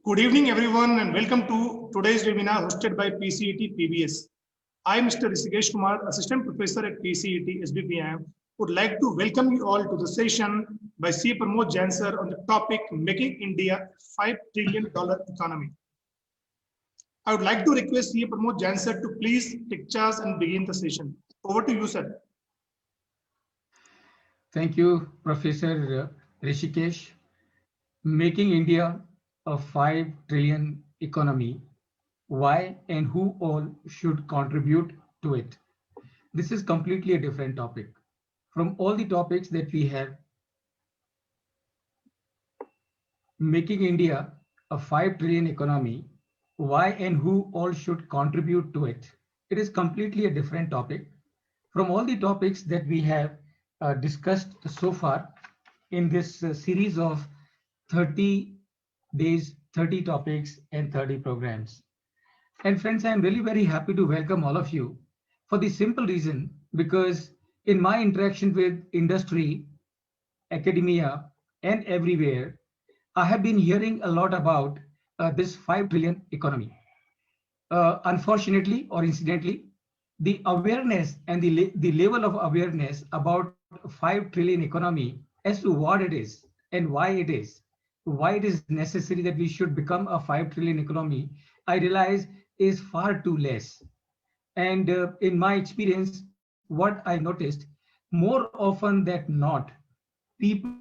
Good evening, everyone, and welcome to today's webinar hosted by PCET PBS. I, Mr. Rishikesh Kumar, Assistant Professor at PCET SBPM, would like to welcome you all to the session by C. Pramod Jain sir on the topic Making India $5 trillion economy. I would like to request C. Pramod Jain sir to please take charge and begin the session. Over to you, sir. Thank you, Professor Rishikesh. Making India a 5 trillion economy. Why and who all should contribute to it? This is completely a different topic. From all the topics that we have, making India a 5 trillion economy, why and who all should contribute to it? It is completely a different topic. From all the topics that we have discussed so far in this series of 30 days, 30 topics, and 30 programs. And friends, I'm really very happy to welcome all of you for the simple reason because in my interaction with industry, academia, and everywhere, I have been hearing a lot about this 5 trillion economy. Unfortunately or incidentally, the awareness and the level of awareness about 5 trillion economy as to what it is and why it is necessary that we should become a 5 trillion economy, I realize is far too less. And in my experience, what I noticed more often than not, people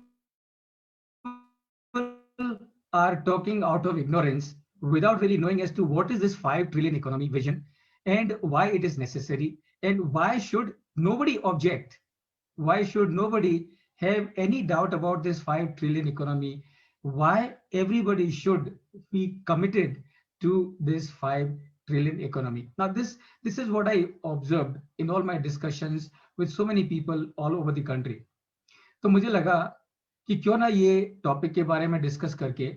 are talking out of ignorance without really knowing as to what is this 5 trillion economy vision and why it is necessary and why should nobody object. Why should nobody have any doubt about this 5 trillion economy? Why everybody should be committed to this 5 trillion economy? Now, this is what I observed in all my discussions with so many people all over the country. तो मुझे लगा कि क्यों ना ये topic के बारे में डिस्कस करके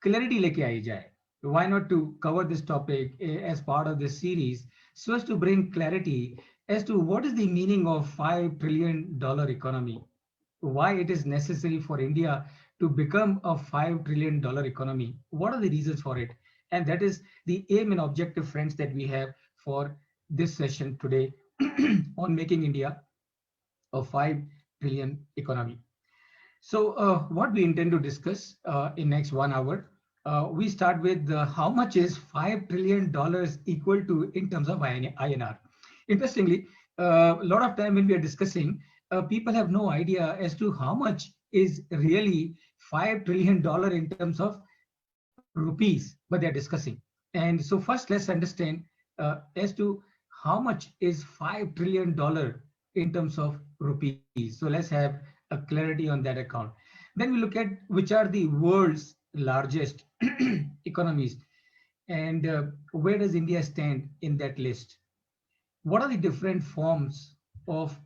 क्लैरिटी लेके आई जाए. Why not to cover this topic as part of this series so as to bring clarity as to what is the meaning of $5 trillion economy, why it is necessary for India to become a $5 trillion economy, what are the reasons for it, and that is the aim and objective, friends, that we have for this session today on making India a 5 trillion economy. So what we intend to discuss in next 1 hour, we start with how much is $5 trillion equal to in terms of INR. Interestingly, a lot of time when we are discussing, people have no idea as to how much is really $5 trillion in terms of rupees, but they're discussing. And so first let's understand as to how much is $5 trillion in terms of rupees. So let's have a clarity on that account. Then we look at which are the world's largest economies and where does India stand in that list? What are the different forms of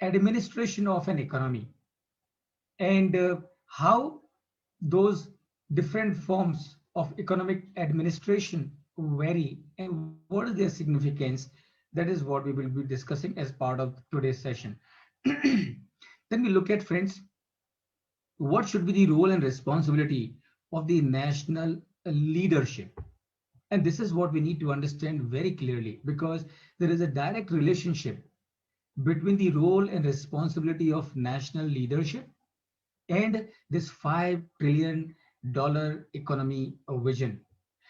administration of an economy and how those different forms of economic administration vary and what is their significance? That is what we will be discussing as part of today's session. Then we look at, friends, what should be the role and responsibility of the national leadership? And this is what we need to understand very clearly because there is a direct relationship between the role and responsibility of national leadership and this $5 trillion economy vision.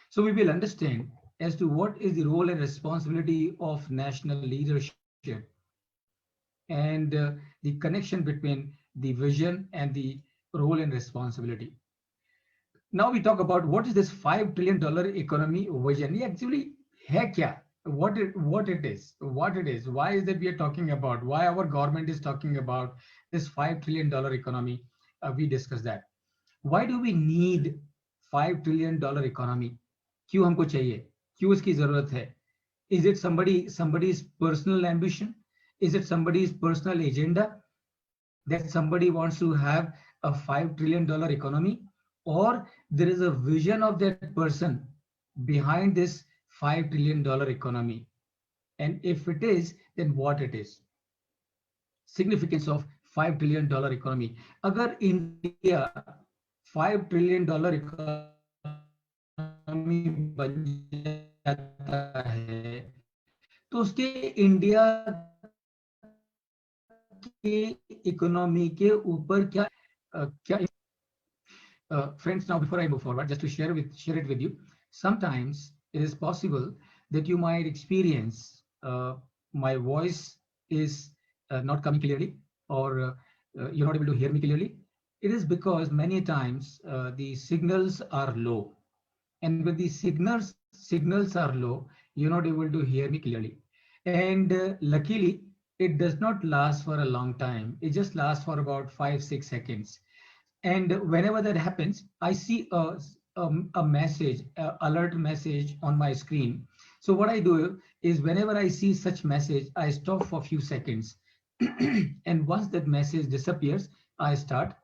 So we will understand as to what is the role and responsibility of national leadership and the connection between the vision and the role and responsibility. Now we talk about what is this $5 trillion economy vision. Yeah, actually, hai kya? What it is, why is that we are talking about, why our government is talking about this $5 trillion economy. We discussed that. Why do we need $5 trillion economy? क्यों हमको चाहिए? क्यों इसकी जरूरत है? Is it somebody's personal ambition? Is it somebody's personal agenda that somebody wants to have a $5 trillion economy? Or there is a vision of that person behind this $5 trillion economy? And if it is, then what it is? Significance of $5 trillion economy. Agar India $5 trillion economy economy बन जाता है तो उसके India के economy के ऊपर क्या friends, now before I move forward, just to share it with you, sometimes it is possible that you might experience my voice is not coming clearly, or you're not able to hear me clearly. It is because many times the signals are low, and when the signals are low, you're not able to hear me clearly. And luckily, it does not last for a long time. It just lasts for about 5-6 seconds, and whenever that happens, I see a message, alert message on my screen. So what I do is whenever I see such message, I stop for a few seconds. And once that message disappears, I start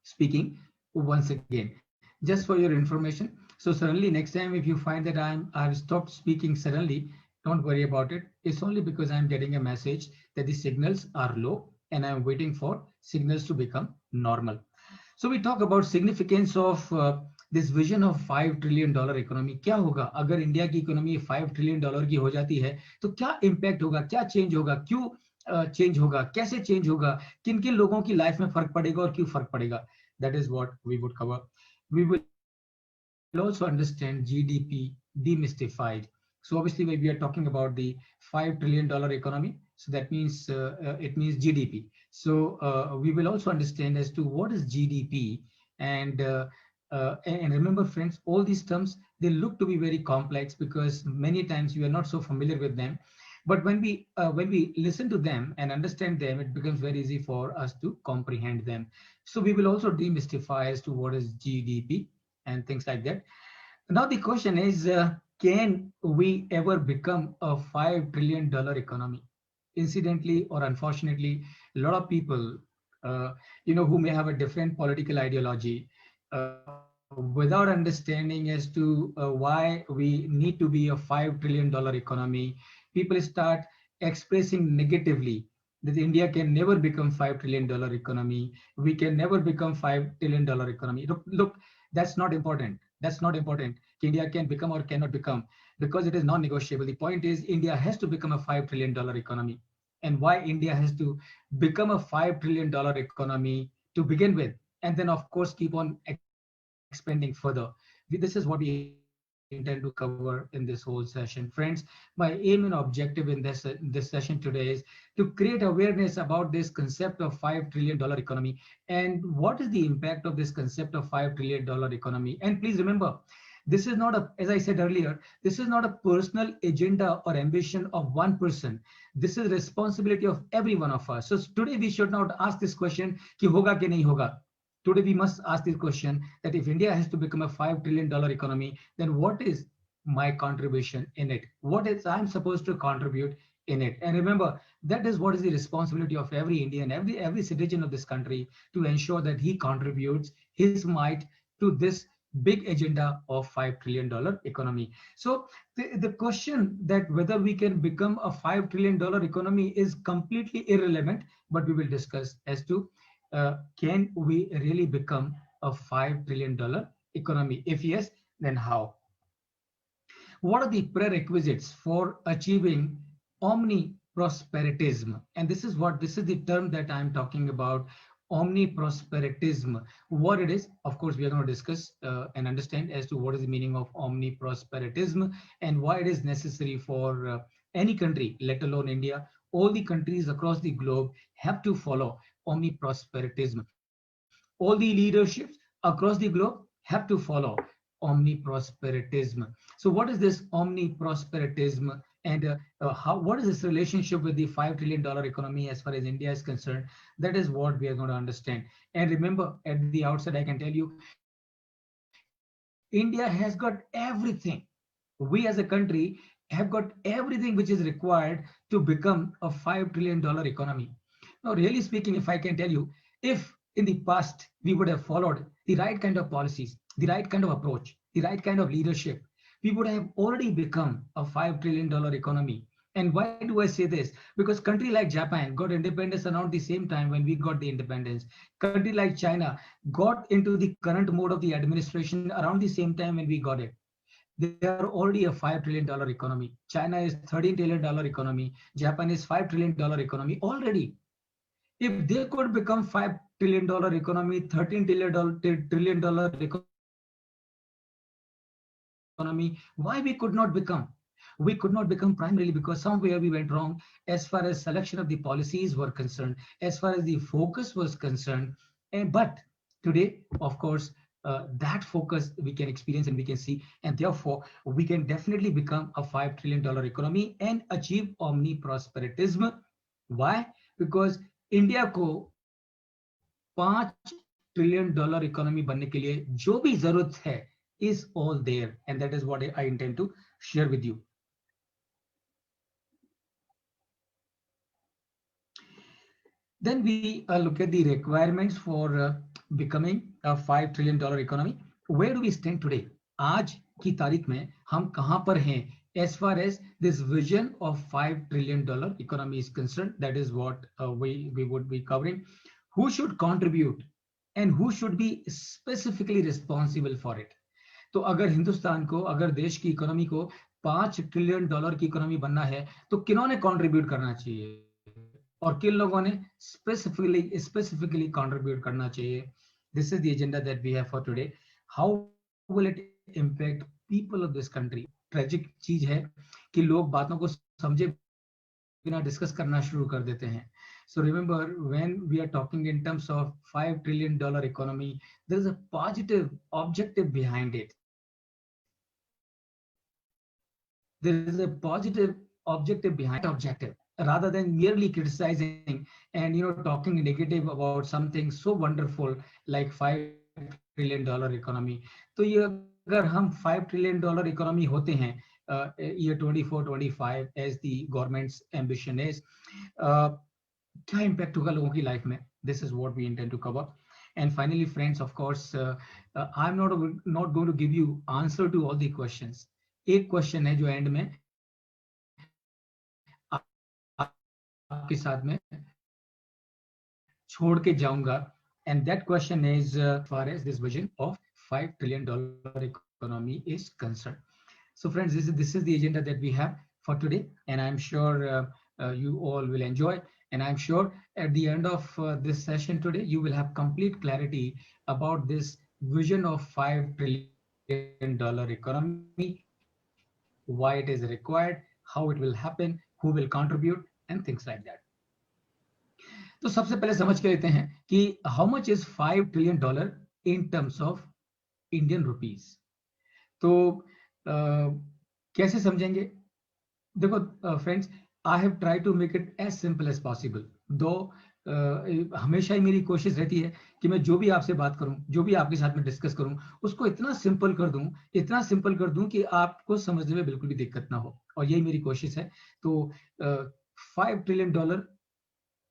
speaking once again. Just for your information. So suddenly next time, if you find that I've stopped speaking suddenly, don't worry about it. It's only because I'm getting a message that the signals are low and I'm waiting for signals to become normal. So we talk about significance of this vision of $5 trillion economy. क्या होगा अगर India की economy $5 trillion की हो जाती है तो क्या इम्पैक्ट होगा, क्या चेंज होगा, क्यों चेंज होगा, कैसे चेंज होगा, किन किन लोगों की लाइफ में फर्क पड़ेगा और क्यों फर्क पड़ेगा. That is what we would cover. We will also understand GDP demystified. So obviously when we are talking about the $5 trillion economy, so that means it means GDP. So we will also understand as to what is GDP, and remember friends, all these terms, they look to be very complex because many times we are not so familiar with them. But when we listen to them and understand them, it becomes very easy for us to comprehend them. So we will also demystify as to what is GDP and things like that. Now the question is, can we ever become a $5 trillion economy? Incidentally or unfortunately, a lot of people, who may have a different political ideology, without understanding as to why we need to be a $5 trillion economy, people start expressing negatively that India can never become $5 trillion economy. We can never become $5 trillion economy. Look, that's not important. That's not important. India can become or cannot become, because it is non-negotiable. The point is India has to become a $5 trillion economy. And why India has to become a $5 trillion economy to begin with, and then of course keep on expanding further. This is what we intend to cover in this whole session. Friends, my aim and objective in this session today is to create awareness about this concept of $5 trillion economy and what is the impact of this concept of $5 trillion economy. And please remember, this is not a, as I said earlier, this is not a personal agenda or ambition of one person. This is responsibility of every one of us. So today we should not ask this question, ki hoga ki nahi hoga. Today we must ask this question, that if India has to become a $5 trillion economy, then what is my contribution in it? What is I'm supposed to contribute in it? And remember, that is what is the responsibility of every Indian, every citizen of this country, to ensure that he contributes his might to this big agenda of $5 trillion economy. So the question that whether we can become a $5 trillion economy is completely irrelevant, but we will discuss as to can we really become a $5 trillion economy? If yes, then how? What are the prerequisites for achieving omniprosperitism? And this is the term that I'm talking about, omniprosperitism. What it is, of course, we are going to discuss and understand as to what is the meaning of omniprosperitism and why it is necessary for any country, let alone India. All the countries across the globe have to follow omniprosperitism. All the leaderships across the globe have to follow omniprosperitism. So what is this omniprosperitism, and what is this relationship with the $5 trillion economy as far as India is concerned? That is what we are going to understand. And remember, at the outset, I can tell you, India has got everything. We as a country have got everything which is required to become a $5 trillion economy. Now, really speaking, if I can tell you, if in the past we would have followed the right kind of policies, the right kind of approach, the right kind of leadership, we would have already become a $5 trillion economy. And why do I say this? Because country like Japan got independence around the same time when we got the independence. Country like China got into the current mode of the administration around the same time when we got it. They are already a $5 trillion economy. China is $13 trillion economy. Japan is $5 trillion economy already. If they could become $5 trillion economy, $13 trillion economy, why we could not become? We could not become primarily because somewhere we went wrong as far as selection of the policies were concerned, as far as the focus was concerned. But today, of course, that focus we can experience and we can see, and therefore we can definitely become a $5 trillion economy and achieve omni-prosperitism. Why? Because India को $5 trillion economy बनने के लिए जो भी जरूरत है is all there, and that is what I intend to share with you. Then we look at the requirements for becoming a $5 trillion economy. Where do we stand today? आज की तारीख में हम कहां पर हैं as far as this vision of $5 trillion economy is concerned? That is what we would be covering. Who should contribute and who should be specifically responsible for it? तो अगर हिंदुस्तान को, अगर देश की इकोनॉमी को $5 ट्रिलियन की इकोनॉमी बनना है तो किन्होंने कंट्रीब्यूट करना चाहिए और किन लोगों ने स्पेसिफिकली कंट्रीब्यूट करना चाहिए? This is the agenda that we have for today. How will it impact people of this country? Tragic चीज है कि लोग बातों को समझे बिना डिस्कस करना शुरू कर देते हैं. So remember, when we are talking in terms of $5 trillion economy, there is a positive objective behind it. There is a positive objective behind objective, rather than merely criticizing and talking negative about something so wonderful like $5 trillion economy. तो ये अगर हम $5 trillion economy होते हैं year 24-25 as the government's ambition is, क्या impact होगा लोगों की लाइफ में? This is what we intend to cover. And finally, friends, of course, I'm not going to give you answer to all the questions. एक question है जो and में आपके साथ में छोड़ के जाऊंगा, and that question is as far as this vision of $5 trillion economy is concerned. So friends, this is the agenda that we have for today, and I'm sure you all will enjoy, and I'm sure at the end of this session today you will have complete clarity about this vision of $5 trillion economy, why it is required, how it will happen, who will contribute, and things like that. तो सबसे पहले समझ के लेते हैं कि how much is $5 trillion in terms of Indian rupees. तो कैसे समझेंगे? देखो friends, I have tried to make it as simple as possible. दो हमेशा ही मेरी कोशिश रहती है कि मैं जो भी आपसे बात करूं, जो भी आपके साथ में डिस्कस करूं, उसको इतना सिंपल कर दूं कि आपको समझने में बिल्कुल भी दिक्कत ना हो, और यही मेरी कोशिश है. तो $5 trillion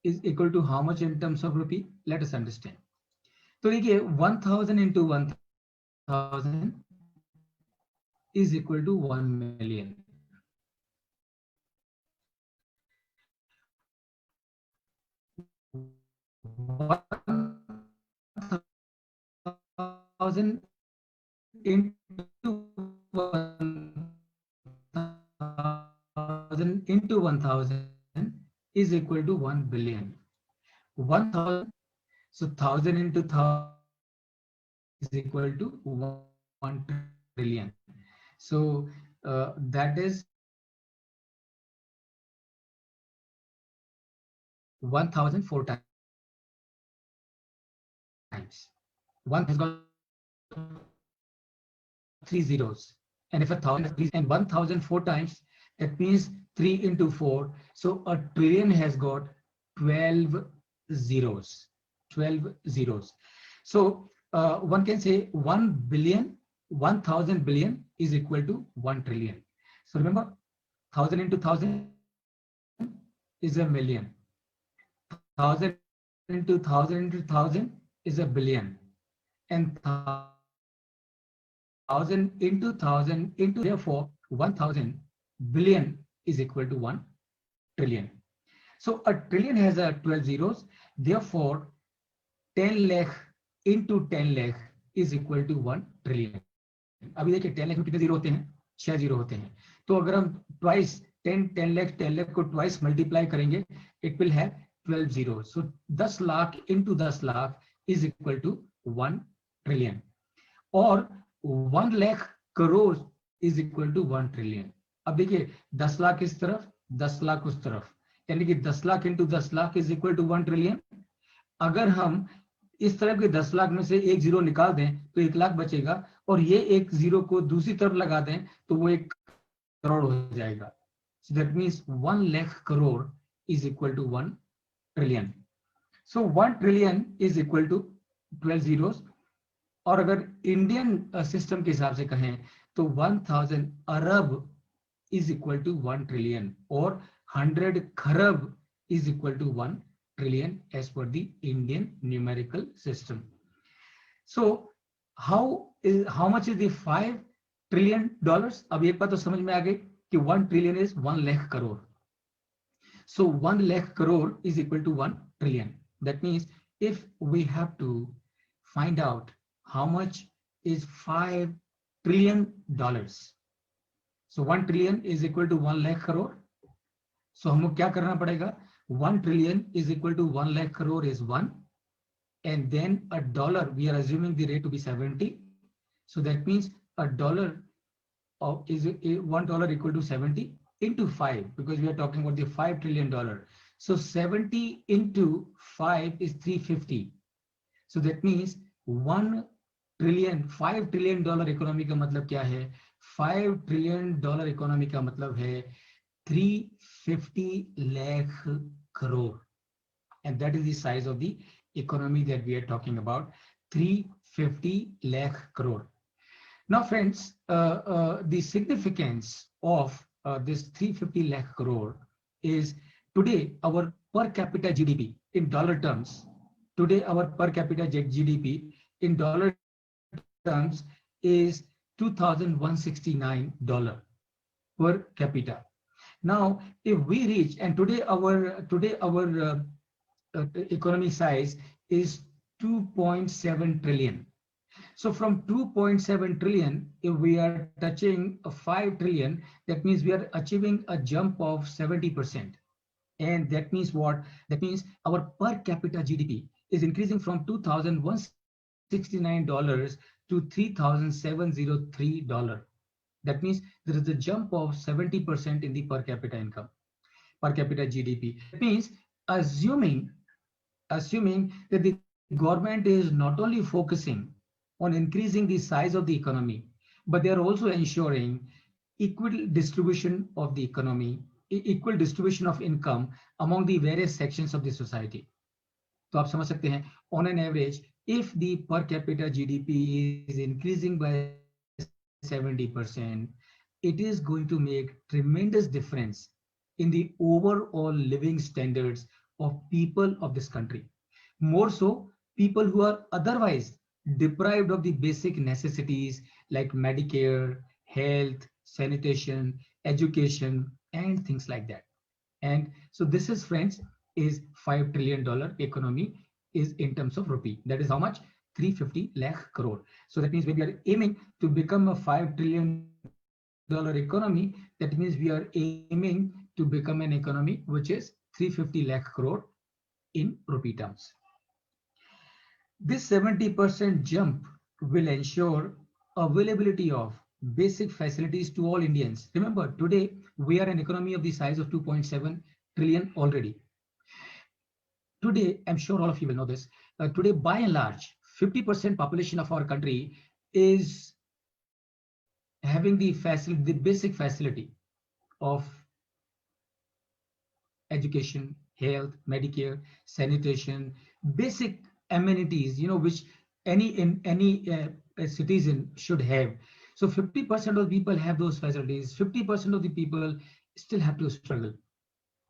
is equal to how much in terms of rupee? Let us understand. तो देखिए 1000 into 1000 is equal to 1 million. $1,000 into 1000 is equal to 1 billion. 1000, so 1000 into 1000 is equal to 1 trillion. So that is 1004 times. 1 has got 3 zeros, and if 1000 and 1004 times, that means 3 into 4. So a trillion has got 12 zeros. 12 zeros. So one can say 1 billion, 1000 billion is equal to 1 trillion. So remember, 1000 into 1000 is a million. 1000 into 1000 into 1000 is a billion. And 1000 into 1000 into, therefore 1000 billion is equal to 1 trillion. So a trillion has a 12 zeros. Therefore, 10 lakh into 10 lakh is equal to 1 trillion. अभी देखिए 10 लाख में कितने zero होते हैं? 6 zero होते हैं. तो अगर हम ट्वाइस 10 लाख को ट्वाइस मल्टीप्लाई करेंगे, it will have 12 zero. So 10 lakh into 10 lakh is equal to 1 trillion. और 1 lakh crore is equal to 1 trillion. अब देखिए 10 लाख इस तरफ, 10 लाख उस तरफ, यानी कि 10 lakh into 10 lakh is equal to 1 trillion. अगर हम इस तरफ के 10 लाख में से एक जीरो निकाल दें तो 1 लाख बचेगा, और ये एक जीरो को दूसरी तरफ लगा दें तो वो 1 करोड़ हो जाएगा. So that means 1 lakh crore is equal to 1 trillion. So 1 trillion is equal to 12 zeros. और अगर इंडियन सिस्टम के हिसाब से कहें तो 1000 अरब is equal to 1 trillion, और 100 खरब is equal to 1 trillion as per the Indian numerical system. So how much is the 5 trillion dollars? अब एक बात तो समझ में आ गई कि 1 trillion is 1 lakh crore. So 1 lakh crore is equal to 1 trillion. That means if we have to find out how much is 5 trillion dollars, so 1 trillion is equal to 1 lakh crore. So हमको क्या करना पड़ेगा? 1 trillion is equal to 1 lakh crore is 1, and then a dollar, we are assuming the rate to be 70. So that means a dollar is $1 equal to 70 into 5, because we are talking about the $5 trillion. So 70 into 5 is 350. So that means 1 trillion, $5 trillion economy का मतलब क्या है? $5 trillion economy का मतलब है 350 lakh crore, and that is the size of the economy that we are talking about, 350 lakh crore. Now friends, the significance of this 350 lakh crore is today our per capita GDP in dollar terms. Today our per capita GDP in dollar terms is $2,169 per capita. Now, if we reach, and today our economy size is 2.7 trillion. So from 2.7 trillion, if we are touching a 5 trillion, that means we are achieving a jump of 70%. And that means what? That means our per capita GDP is increasing from $2,169 to $3,703. That means there is a jump of 70% in the per capita income, per capita GDP. That means assuming that the government is not only focusing on increasing the size of the economy, but they are also ensuring equal distribution of the economy, equal distribution of income among the various sections of the society. तो आप समझ सकते हैं, on an average, if the per capita GDP is increasing by 70%, it is going to make tremendous difference in the overall living standards of people of this country. More so, people who are otherwise deprived of the basic necessities like Medicare, health, sanitation, education, and things like that. And so this is, friends, is $5 trillion economy is in terms of rupee. That is how much? 350 lakh crore. So that means when we are aiming to become a $5 trillion economy, that means we are aiming to become an economy which is 350 lakh crore in rupee terms. This 70% jump will ensure availability of basic facilities to all Indians. Remember, today we are an economy of the size of 2.7 trillion already. Today, I'm sure all of you will know this, today by and large, 50% population of our country is having the facility, the basic facility of education, health, Medicare, sanitation, basic amenities, which any citizen should have. So 50% of people have those facilities. 50% of the people still have to struggle,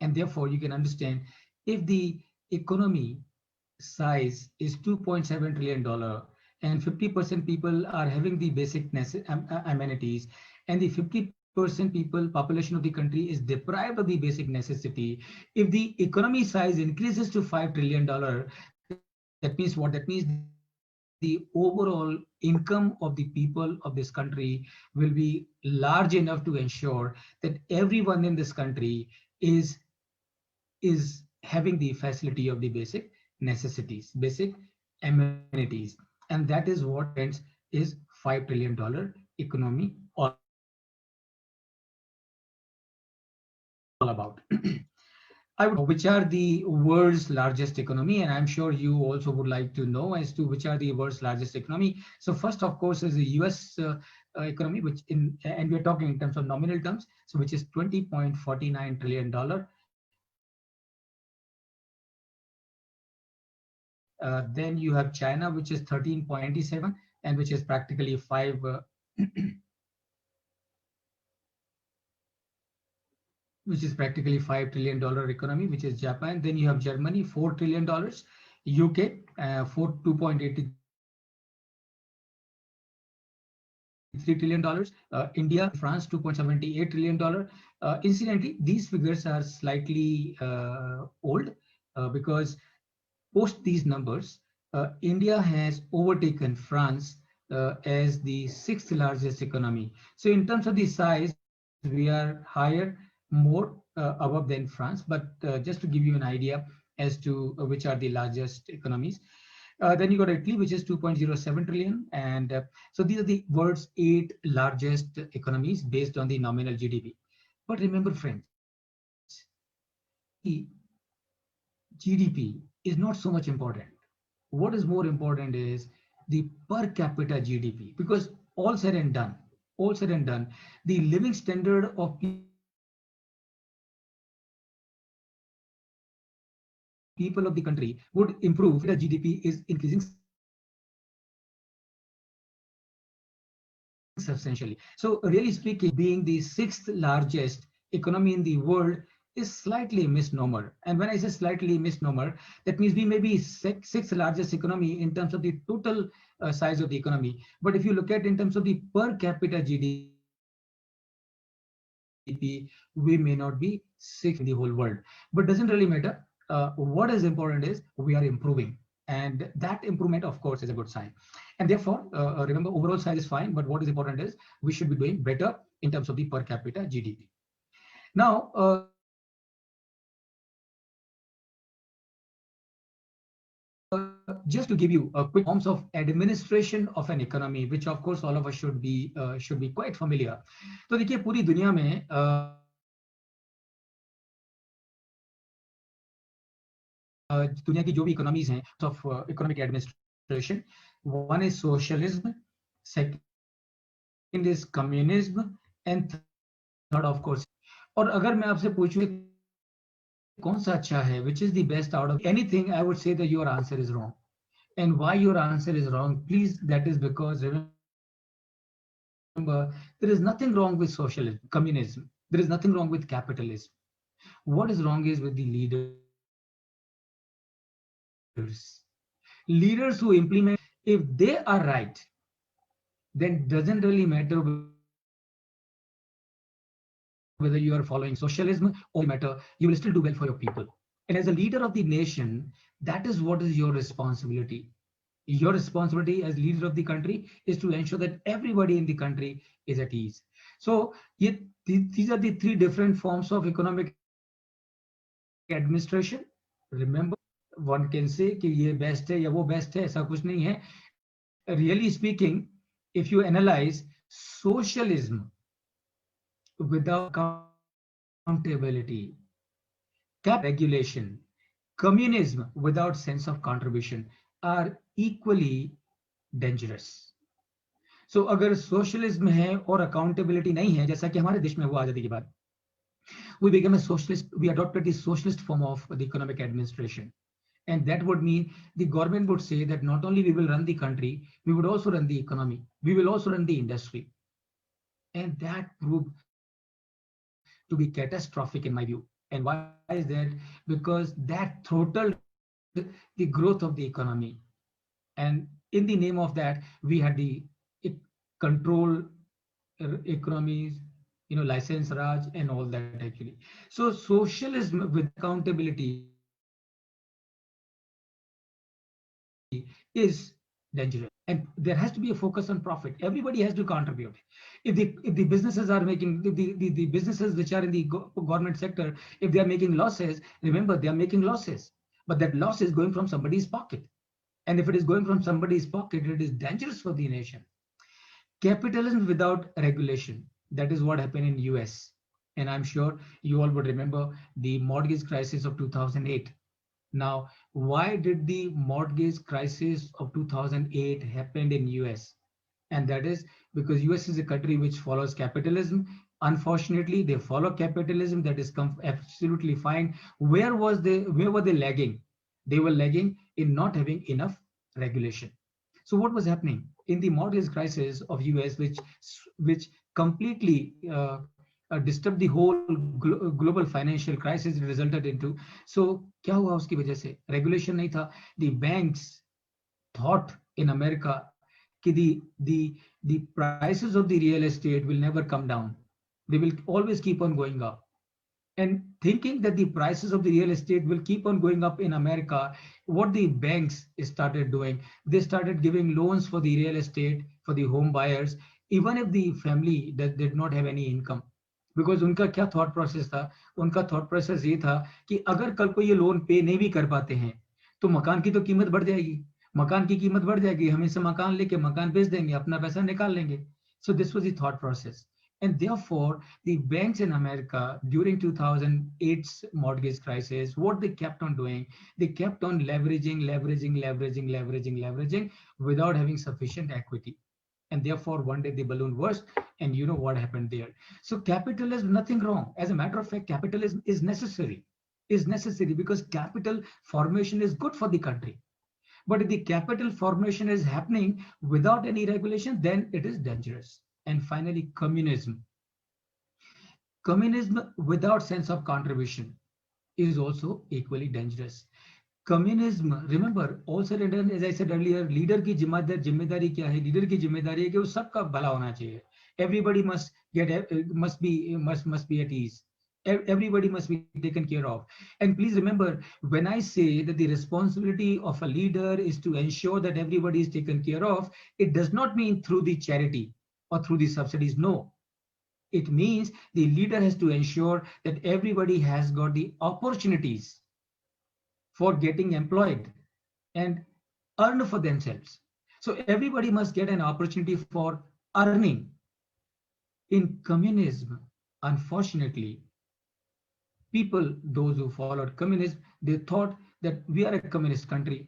and therefore you can understand, if the economy size is $2.7 trillion and 50% people are having the basic amenities, and the 50% 8% people population of the country is deprived of the basic necessity. If the economy size increases to $5 trillion, that means what? That means the overall income of the people of this country will be large enough to ensure that everyone in this country is having the facility of the basic necessities, basic amenities. And that is what friends is $5 trillion economy all about. I would know which are the world's largest economy, and I'm sure you also would like to know as to which are the world's largest economy. So first, of course, is the US economy, which and we're talking in terms of nominal terms, so which is $20.49 trillion. Then you have China, which is 13.97, and which is practically which is practically $5 trillion economy, which is Japan. Then you have Germany, $4 trillion, UK, for $2.83 trillion, India, France, $2.78 trillion. Incidentally, these figures are slightly old because post these numbers, India has overtaken France as the 6th largest economy. So in terms of the size, we are higher, more above than France. But just to give you an idea as to which are the largest economies. Then you got Italy, which is 2.07 trillion. And so these are the world's 8 largest economies based on the nominal GDP. But remember, friends, the GDP is not so much important. What is more important is the per capita GDP, because all said and done, the living standard of people of the country would improve. The GDP is increasing substantially. So really speaking, being the 6th largest economy in the world is slightly a misnomer. And when I say slightly misnomer, that means we may be 6th largest economy in terms of the total size of the economy. But if you look at in terms of the per capita GDP, we may not be 6th in the whole world. But doesn't really matter. What is important is we are improving. And that improvement, of course, is a good sign. And therefore, remember, overall size is fine. But what is important is we should be doing better in terms of the per capita GDP. Now, just to give you a quick forms of administration of an economy, which of course all of us should be quite familiar. तो देखिए पूरी दुनिया में दुनिया की जो भी economies हैं of economic administration, one is socialism, second is communism, and third of course. और अगर मैं आपसे पूछूं कौन सा अच्छा है, which is the best out of anything, I would say that your answer is wrong. And why your answer is wrong, please, that is because remember, there is nothing wrong with socialism, communism. There is nothing wrong with capitalism. What is wrong is with the leaders. Leaders who implement, if they are right, then doesn't really matter whether you are following socialism or matter, you will still do well for your people. And as a leader of the nation, that is what is your responsibility. Your responsibility as leader of the country is to ensure that everybody in the country is at ease. So these are the 3 different forms of economic administration. Remember, one can say कि ये best है या वो best है, ऐसा कुछ नहीं है. Really speaking, if you analyze socialism without accountability, regulation, communism without sense of contribution are equally dangerous. So अगर socialism है और accountability नहीं है, जैसा कि हमारे देश में हुआ आजादी के बाद, we became a socialist, we adopted the socialist form of the economic administration. And that would mean the government would say that not only we will run the country, we would also run the economy, we will also run the industry. And that proved to be catastrophic in my view. And why is that? Because that throttled the growth of the economy. And in the name of that, we had the control economies, license Raj and all that actually. So socialism with accountability is dangerous, and there has to be a focus on profit. Everybody has to contribute. If the businesses are making the businesses which are in the government sector, if they are making losses, remember they are making losses, but that loss is going from somebody's pocket. And if it is going from somebody's pocket, it is dangerous for the nation. Capitalism without regulation. That is what happened in US. And I'm sure you all would remember the mortgage crisis of 2008. Now, why did the mortgage crisis of 2008 happen in US? And that is because US is a country which follows capitalism. Unfortunately, they follow capitalism. That is absolutely fine. Where were they lagging? They were lagging in not having enough regulation. So what was happening in the mortgage crisis of US, which completely disturbed the whole global financial crisis it resulted into. So क्या हुआ उसकी वजह से? Regulation नहीं था. The banks thought in America कि the prices of the real estate will never come down. They will always keep on going up. And thinking that the prices of the real estate will keep on going up in America, what the banks started doing, they started giving loans for the real estate, for the home buyers, even if the family did not have any income. Because उनका क्या thought process था? उनका thought process ये था कि अगर कल को ये लोन पे नहीं भी कर पाते हैं तो मकान की तो कीमत बढ़ जाएगी, मकान की कीमत बढ़ जाएगी, हम इसे मकान लेके मकान बेच देंगे, अपना पैसा निकाल लेंगे. So this was the thought process. And therefore, the banks in America during 2008's mortgage crisis, what they kept on doing, they kept on leveraging without having sufficient equity. And therefore, one day the balloon burst, and you know what happened there. So capitalism, nothing wrong. As a matter of fact, capitalism is necessary because capital formation is good for the country. But if the capital formation is happening without any regulation, then it is dangerous. And finally, communism. Communism without sense of contribution is also equally dangerous. Communism, remember, also written, as I said earlier, leader की जिम्मेदारी क्या है? Leader की जिम्मेदारी है कि वो सबका भला होना चाहिए. Everybody must be at ease. Everybody must be taken care of. And please remember, when I say that the responsibility of a leader is to ensure that everybody is taken care of, it does not mean through the charity or through the subsidies. No, it means the leader has to ensure that everybody has got the opportunities for getting employed and earn for themselves. So everybody must get an opportunity for earning. In communism, unfortunately, people, those who followed communism, they thought that we are a communist country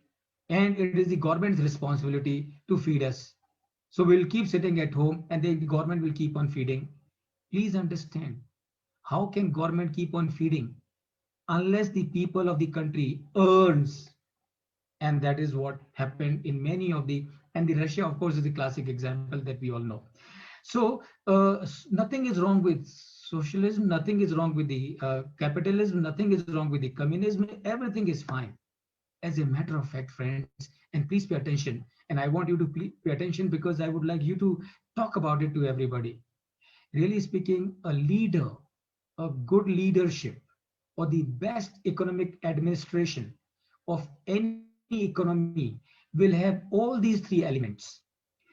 and it is the government's responsibility to feed us. So we'll keep sitting at home and the government will keep on feeding. Please understand, how can government keep on feeding unless the people of the country earns? And that is what happened in many of and the Russia, of course, is the classic example that we all know. So nothing is wrong with socialism, nothing is wrong with the capitalism, nothing is wrong with the communism, everything is fine. As a matter of fact, friends, and please pay attention, and I want you to pay attention because I would like you to talk about it to everybody. Really speaking, a leader, a good leadership, or the best economic administration of any economy will have all these three elements.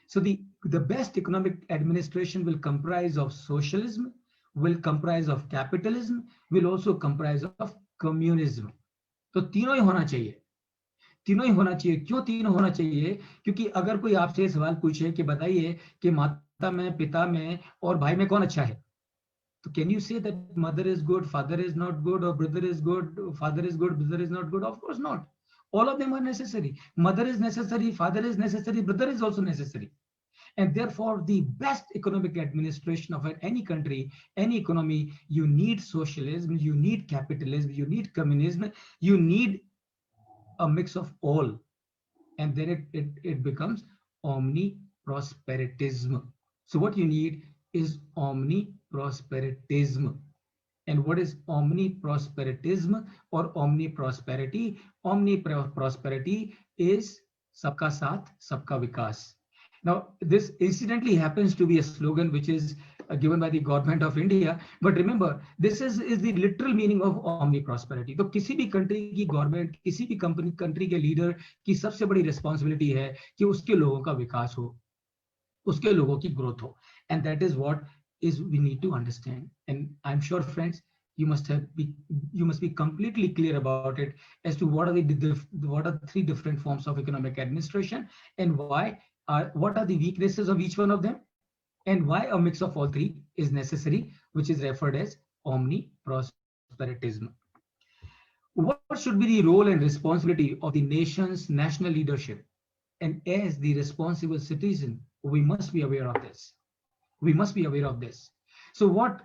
So the best economic administration will comprise of socialism, will comprise of capitalism, will also comprise of communism. तो तीनों ही होना चाहिए. तीनों ही होना चाहिए. क्यों तीनों होना चाहिए? क्योंकि अगर कोई आपसे सवाल पूछे कि बताइए कि माता में, पिता में और भाई में कौन अच्छा है, तो can you say that mother is good, father is not good, or brother is good, father is good, brother is not good? Of course not. All of them are necessary. Mother is necessary, father is necessary, brother is also necessary. And therefore, the best economic administration of any country, any economy, you need socialism, you need capitalism, you need communism, you need a mix of all. And then it becomes omni-prosperitism. So what you need is omni-prosperitism. And what is omni-prosperitism or omni-prosperity? Omni-prosperity is sabka saath, sabka vikas. Now, this incidentally happens to be a slogan which is given by the government of India. But remember, this is the literal meaning of omni prosperity. तो किसी भी country की government, किसी भी country के leader की सबसे बड़ी रिस्पॉन्सिबिलिटी है कि उसके लोगों का विकास हो, उसके लोगों की ग्रोथ हो. And that is what is we need to understand. And I'm sure, friends, you must be completely clear about it as to what are the three different forms of economic administration, and what are the weaknesses of each one of them, and why a mix of all three is necessary, which is referred as omni-prosperitism. What should be the role and responsibility of the nation's national leadership? And as the responsible citizen, we must be aware of this. We must be aware of this. So what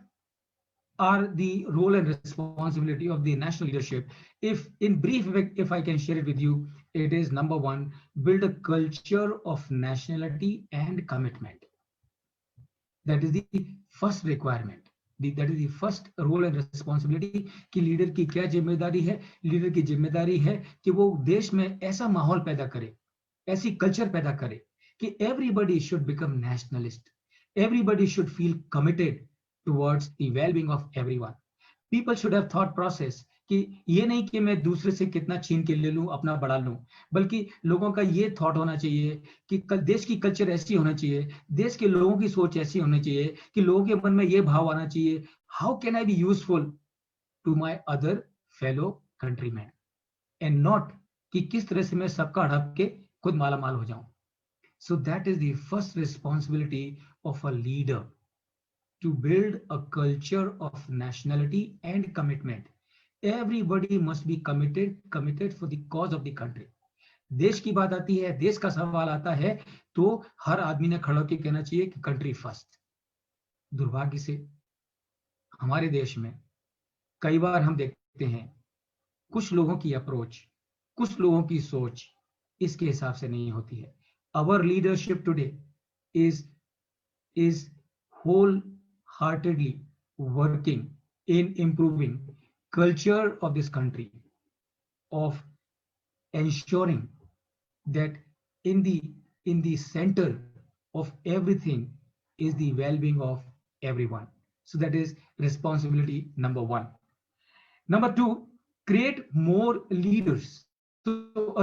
are the role and responsibility of the national leadership? If in brief, if I can share it with you, it is number one, build a culture of nationality and commitment. That is the first requirement. That is the first role and responsibility कि leader की क्या जिम्मेदारी है. Leader की जिम्मेदारी है कि वो देश में ऐसा माहौल पैदा करे, ऐसी कल्चर पैदा करे कि everybody should become nationalist. Everybody should feel committed towards the well-being of everyone. People should have thought process कि ये नहीं कि मैं दूसरे से कितना छीन के ले लूं, अपना बढ़ा लूं, बल्कि लोगों का ये थॉट होना चाहिए कि देश की कल्चर ऐसी होना चाहिए, देश के लोगों की सोच ऐसी होनी चाहिए कि लोगों के मन में ये भाव आना चाहिए, how can I be useful to my other fellow countryman, and not कि किस तरह से मैं सबका हड़प के खुद माला माल हो जाऊं. So that is the first responsibility of a leader, to build a culture of nationality and commitment. Everybody must be committed for the cause of the country. देश की बात आती है, देश का सवाल आता है, तो हर आदमी ने खड़ा होकर कहना चाहिए कि कंट्री फर्स्ट. दुर्भाग्य से हमारे देश में कई बार हम देखते हैं कुछ लोगों की अप्रोच, कुछ लोगों की सोच इसके हिसाब से नहीं होती है. Our leadership today is wholeheartedly working in improving culture of this country, of ensuring that in the center of everything is the well-being of everyone. So that is responsibility number one. Number two, create more leaders. So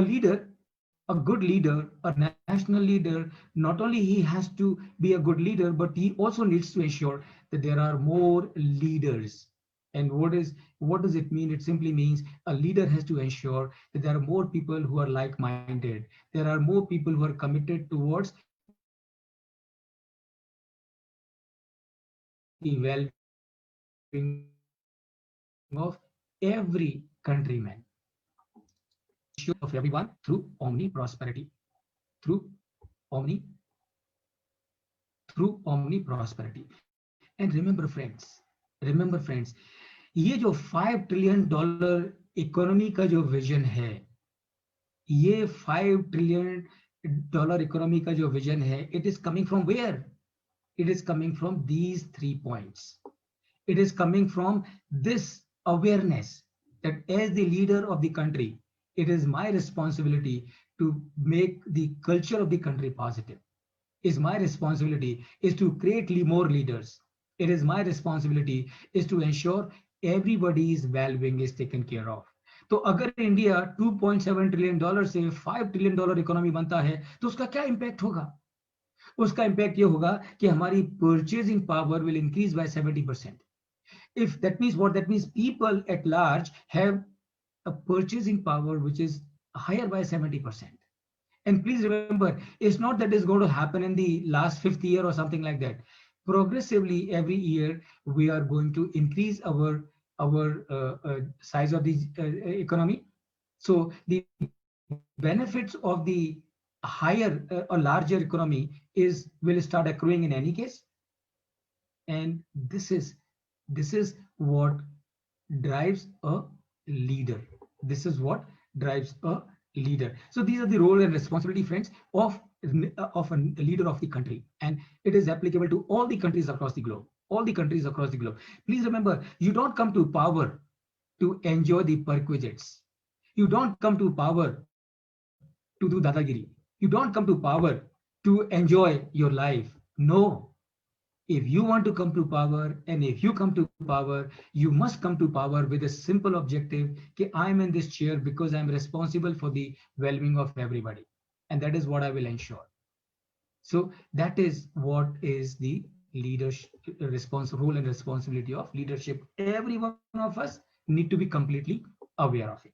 a good leader, a national leader, not only he has to be a good leader, but he also needs to ensure that there are more leaders. And what does it mean? It simply means a leader has to ensure that there are more people who are like-minded. There are more people who are committed towards the well-being of every countryman, of everyone through omni-prosperity, through omni-prosperity. And remember friends, ये जो $5 trillion economy का जो vision है, ये $5 trillion economy का जो vision है, it is coming from where? It is coming from these 3 points. It is coming from this awareness that as the leader of the country, it is my responsibility to make the culture of the country positive. Is my responsibility is to create more leaders. It is my responsibility is to ensure everybody's well-being is taken care of. तो अगर India $2.7 trillion से $5 trillion economy बनता है, तो उसका क्या impact होगा? उसका इम्पैक्ट ये होगा कि हमारी purchasing power will increase by 70%. If that means what? That means people at large have a purchasing power which is higher by 70%. And please remember, it's not that it's going to happen in the last 50 year or something like that. Progressively, every year, we are going to increase our size of the economy. So the benefits of the higher or larger economy will start accruing in any case. And this is what drives a leader. This is what drives a leader. So these are the role and responsibility, friends, of a leader of the country, and it is applicable to all the countries across the globe. All the countries across the globe. Please remember, you don't come to power to enjoy the perquisites. You don't come to power to do dadagiri. You don't come to power to enjoy your life. No, if you want to come to power, and if you come to power, you must come to power with a simple objective that I am in this chair because I am responsible for the well-being of everybody, and that is what I will ensure. So that is what is the leadership role and responsibility of leadership. Every one of us need to be completely aware of it.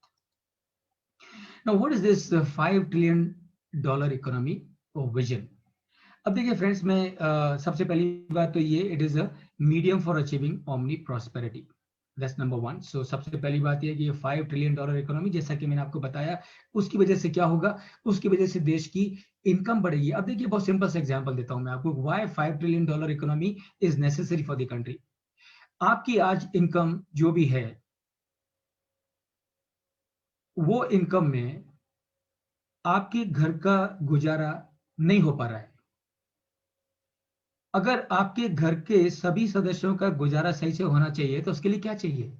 Now, what is this $5 trillion economy or vision? अब देखिए friends, मैं सबसे पहली बात तो ये, it is a medium for achieving omni prosperity, that's number one. So सबसे पहली बात ये कि ये $5 ट्रिलियन इकोनॉमी, जैसा कि मैंने आपको बताया, उसकी वजह से क्या होगा, उसकी वजह से देश की इनकम बढ़ेगी. अब देखिए, बहुत सिंपल सा एग्जांपल देता हूं मैं आपको, why $5 trillion economy is necessary for the country. आपकी आज इनकम जो भी है, वो इनकम में आपके घर का गुजारा नहीं हो पा रहा है. अगर आपके घर के सभी सदस्यों का गुजारा सही से होना चाहिए, तो उसके लिए क्या चाहिए?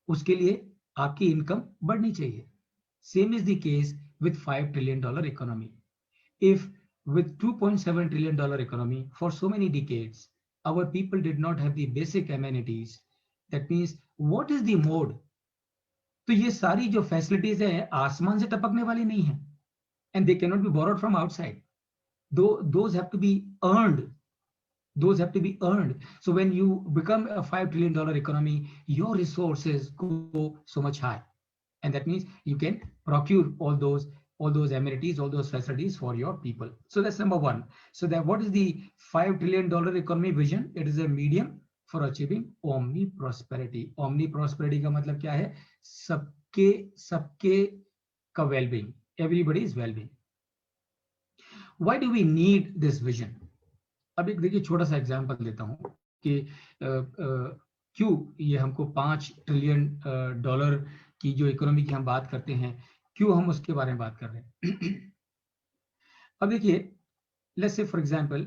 उसके लिए आपकी इनकम बढ़नी चाहिए. Same is the case with $5 trillion economy. If with $2.7 trillion economy for so many decades, our people did not have the basic amenities, that means what is the mode? तो ये सारी जो फैसिलिटीज है आसमान से टपकने वाली नहीं है, and they cannot be borrowed from outside. Those have to be earned. Those have to be earned. So when you become a $5 trillion economy, your resources go so much high, and that means you can procure all those amenities, all those facilities for your people. So that's number one. So that what is the $5 trillion economy vision? It is a medium for achieving omni prosperity. Omni prosperity का मतलब क्या है? सबके का well-being. Everybody is well-being. Why do we need this vision? अब एक देखिए छोटा सा एग्जांपल देता हूं कि क्यों ये हमको $5 ट्रिलियन की जो इकोनॉमी की हम बात करते हैं, क्यों हम उसके बारे में बात कर रहे हैं. अब देखिए, लेट्स से फॉर एग्जांपल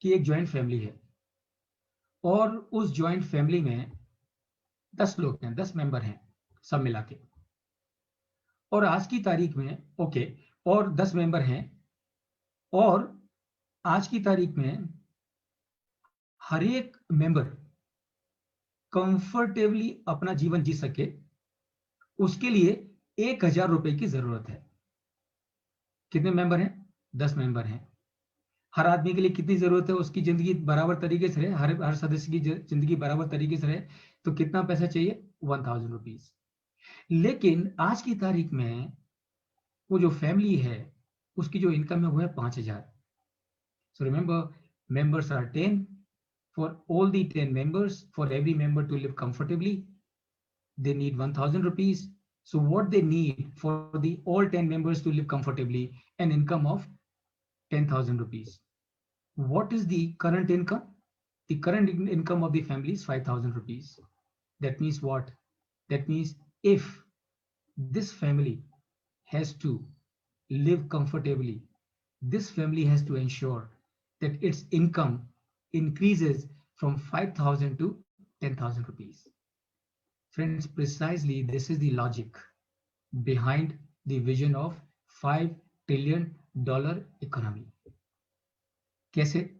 कि एक जॉइंट फैमिली है, और उस जॉइंट फैमिली में 10 लोग हैं, 10 मेंबर हैं सब मिला के, और आज की तारीख में ओके, और 10 मेंबर हैं, और आज की तारीख में हर एक मेंबर कंफर्टेबली अपना जीवन जी सके, उसके लिए 1,000 रुपए की जरूरत है. कितने मेंबर हैं? 10 मेंबर हैं. हर आदमी के लिए कितनी जरूरत है? उसकी जिंदगी बराबर तरीके से रहे, हर सदस्य की जिंदगी बराबर तरीके से रहे, तो कितना पैसा चाहिए? 1,000 रुपीज. लेकिन आज की तारीख में वो जो फैमिली है, उसकी जो इनकम है वो है 5,000. So remember, members are 10. For all the 10 members, for every member to live comfortably, they need 1,000 rupees. So what they need for the all 10 members to live comfortably, an income of 10,000 rupees. What is the current income? The current income of the family is 5,000 rupees. That means what? That means if this family has to live comfortably, this family has to ensure that its income increases from 5,000 to 10,000 rupees. Friends, precisely this is the logic behind the vision of $5 trillion economy. कैसे?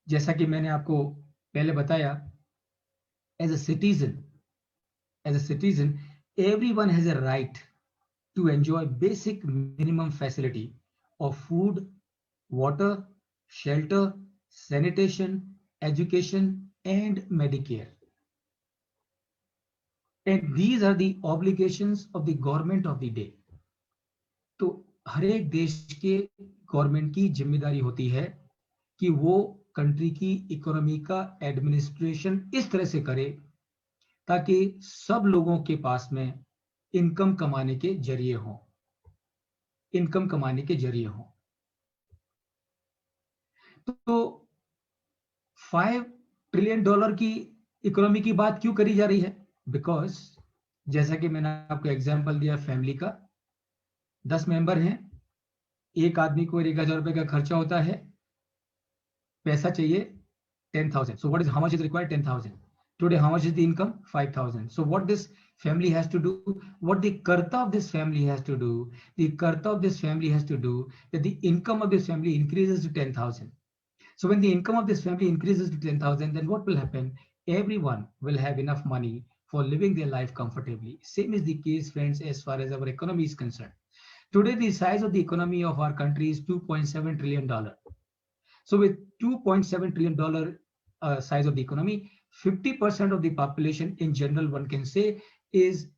जैसा कि मैंने आपको पहले बताया, as a citizen, everyone has a right to enjoy basic minimum facility of food, water, shelter, sanitation, education, and Medicare. And these are the obligations of the government of the day. तो हर एक देश के government की जिम्मेदारी होती है कि वो कंट्री की इकोनॉमी का एडमिनिस्ट्रेशन इस तरह से करे ताकि सब लोगों के पास में इनकम कमाने के जरिए हो, इनकम कमाने के जरिए हो. तो $5 ट्रिलियन की इकोनॉमी की बात क्यों करी जा रही है? बिकॉज जैसा कि मैंने आपको एग्जांपल दिया फैमिली का, 10 मेंबर हैं, एक आदमी को 1,000 रुपए का खर्चा होता है, पैसा चाहिए 10,000. So what is how much is required? 10,000. Today, how much is the income? 5,000. So what this family has to do, what the karta of this family has to do, the karta of this family has to do, that the income of this family increases to 10,000. So when the income of this family increases to 10,000, then what will happen? Everyone will have enough money for living their life comfortably. Same is the case, friends, as far as our economy is concerned. Today, the size of the economy of our country is $2.7 trillion. So with $2.7 trillion size of the economy, 50% of the population in general, one can say, is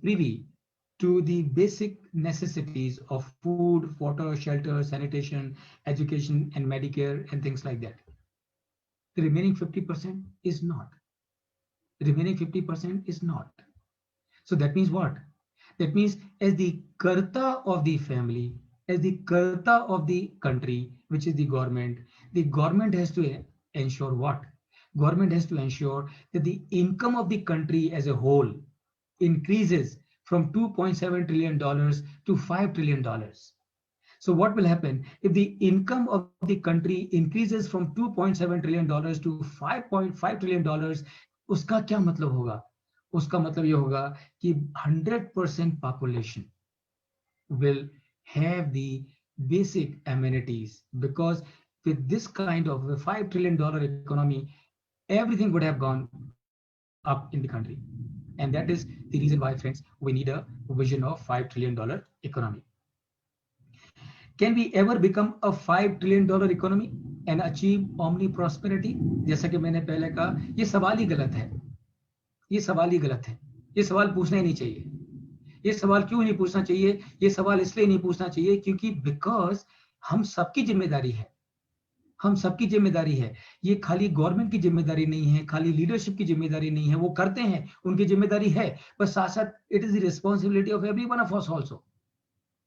privy to the basic necessities of food, water, shelter, sanitation, education, and Medicare, and things like that. The remaining 50% is not. The remaining 50% is not. So that means what? That means as the karta of the family, as the karta of the country, which is the government has to ensure what? Government has to ensure that the income of the country as a whole increases from $2.7 trillion to $5 trillion. So what will happen if the income of the country increases from $2.7 trillion to $5.5 trillion? उसका क्या मतलब होगा? उसका मतलब ये होगा कि 100% population will have the basic amenities, because with this kind of a $5 trillion economy, everything would have gone up in the country. And that is the reason why, friends, we need a vision of $5 trillion economy. Can we ever become a $5 trillion economy and achieve omni prosperity? जैसा कि मैंने पहले कहा, ये सवाल ही गलत है. ये सवाल ही गलत है. ये सवाल पूछना ही नहीं चाहिए. ये सवाल क्यों नहीं पूछना चाहिए? ये सवाल इसलिए नहीं पूछना चाहिए क्योंकि बिकॉज हम सबकी जिम्मेदारी है. हम सबकी जिम्मेदारी है. ये खाली गवर्नमेंट की जिम्मेदारी नहीं है, खाली लीडरशिप की जिम्मेदारी नहीं है. वो करते हैं, उनकी जिम्मेदारी है, पर साथ साथ it is the responsibility of everyone of us also.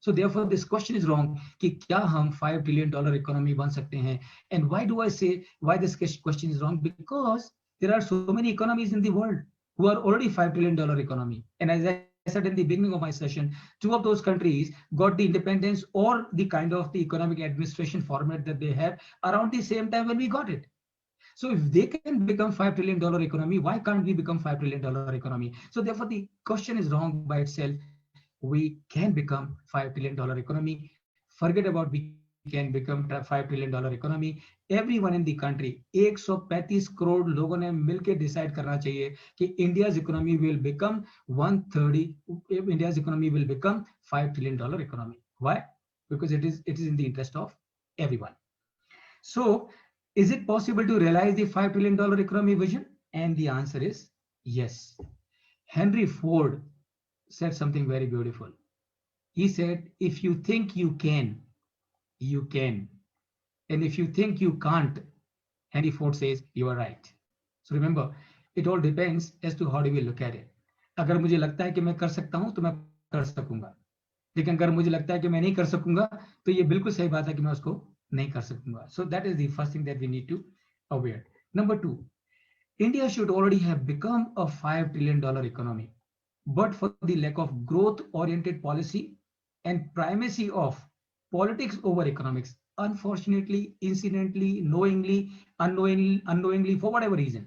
So therefore, this question is wrong. कि क्या हम $5 trillion economy बन सकते हैं? And why do I say why this question is wrong? Because there are so many economies in the world who are already $5 trillion economy. And as I said in the beginning of my session, 2 of those countries got the independence or the kind of the economic administration format that they have around the same time when we got it. So if they can become $5 trillion economy, why can't we become $5 trillion economy? So therefore, the question is wrong by itself. We can become $5 trillion economy. Forget about we can become $5 trillion economy. Everyone in the country, 135 crore लोगों ने मिलके decide करना चाहिए कि India's economy will become 130. India's economy will become $5 trillion economy. Why? Because it is in the interest of everyone. So, is it possible to realize the $5 trillion economy vision? And the answer is yes. Henry Ford said something very beautiful. He said, if you think you can, you can. And if you think you can't, Henry Ford says, you are right. So remember, it all depends as to how do we look at it. अगर मुझे लगता है कि मैं कर सकता हूं तो मैं कर सकूंगा. लेकिन अगर मुझे लगता है कि मैं नहीं कर सकूंगा तो ये बिल्कुल सही बात है कि मैं उसको नहीं कर सकूंगा. So that is the first thing that we need to aware. Number 2, India should already have become a $5 trillion economy. But for the lack of growth-oriented policy and primacy of politics over economics, unfortunately, incidentally, knowingly, unknowingly, for whatever reason,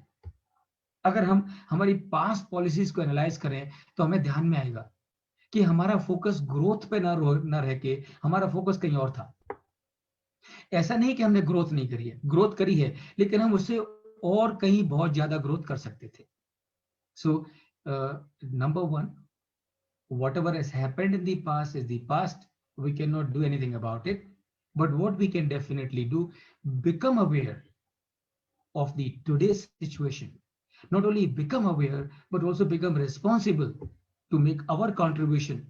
अगर हम हमारी past policies को analyse करें तो हमें ध्यान में आएगा कि हमारा फोकस ग्रोथ पे ना रह के हमारा फोकस कहीं और था. ऐसा नहीं कि हमने ग्रोथ नहीं करी है, ग्रोथ करी है, लेकिन हम उससे और कहीं बहुत ज्यादा ग्रोथ कर सकते थे. सो number 1, whatever has happened in the past is the past. We cannot do anything about it. But what we can definitely do, become aware of the today's situation. Not only become aware, but also become responsible to make our contribution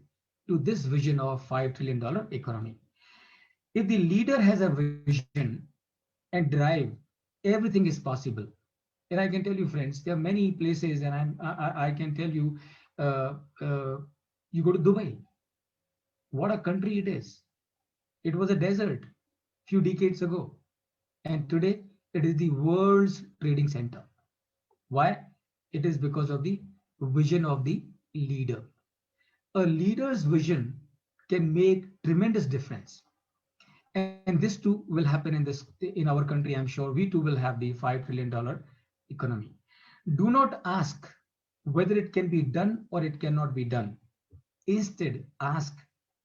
to this vision of $5 trillion economy. If the leader has a vision and drive, everything is possible. And I can tell you, friends, there are many places, and I can tell you, you go to Dubai. What a country it is. It was a desert few decades ago. And today, it is the world's trading center. Why? It is because of the vision of the leader. A leader's vision can make tremendous difference. And this too will happen in our country. I'm sure we too will have the $5 trillion economy. Do not ask whether it can be done or it cannot be done. Instead, ask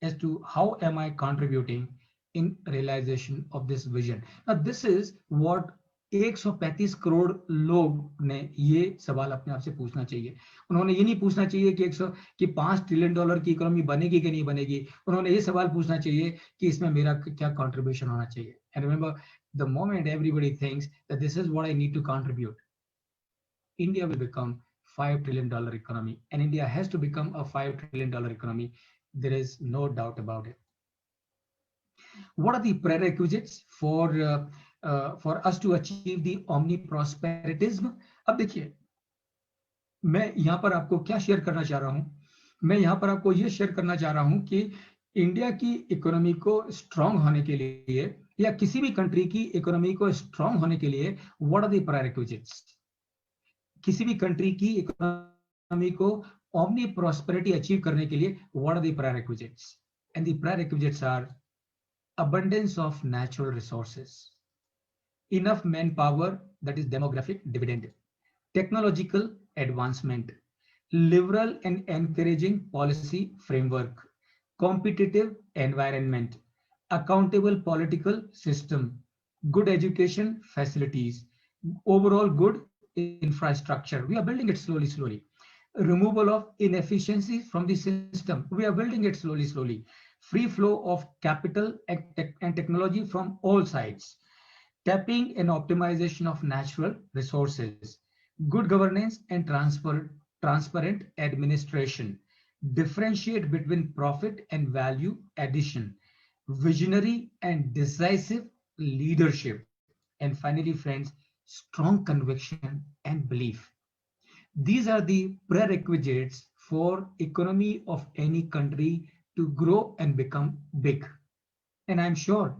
as to how am I contributing in realization of this vision. Now, this is what 135 crore लोग ने ये सवाल अपने आप से पूछना चाहिए. उन्होंने ये नहीं पूछना चाहिए कि 100 कि $5 ट्रिलियन की इकोनॉमी बनेगी कि नहीं बनेगी. उन्होंने ये सवाल पूछना चाहिए कि इसमें मेरा क्या कंट्रीब्यूशन होना चाहिए. And remember, the moment everybody thinks that this is what I need to contribute, India will become $5 trillion economy, and India has to become a $5 trillion economy. There is no doubt about it. What are the prerequisites for us to achieve the omniprosperitism? अब देखिए, मैं यहाँ पर आपको क्या share करना चाह रहा हूँ. मैं यहाँ पर आपको ये शेयर करना चाह रहा हूँ कि इंडिया की इकोनॉमी को स्ट्रांग होने के लिए या किसी भी कंट्री की इकोनॉमी को स्ट्रांग होने के लिए व्हाट आर द प्रेरेक्विजिट्स. किसी भी कंट्री की इकोनॉमी को omni prosperity अचीव करने के लिए what are the prerequisites? And the prerequisites are abundance of natural resources, enough manpower, that is demographic dividend, technological advancement, liberal and encouraging policy framework, competitive environment, accountable political system, good education facilities, overall good infrastructure. We are building it slowly. Removal of inefficiencies from the system. We are building it slowly. Free flow of capital and technology from all sides. Tapping and optimization of natural resources. Good governance and transparent administration. Differentiate between profit and value addition. Visionary and decisive leadership. And finally, friends, strong conviction and belief. These are the prerequisites for economy of any country to grow and become big. And I'm sure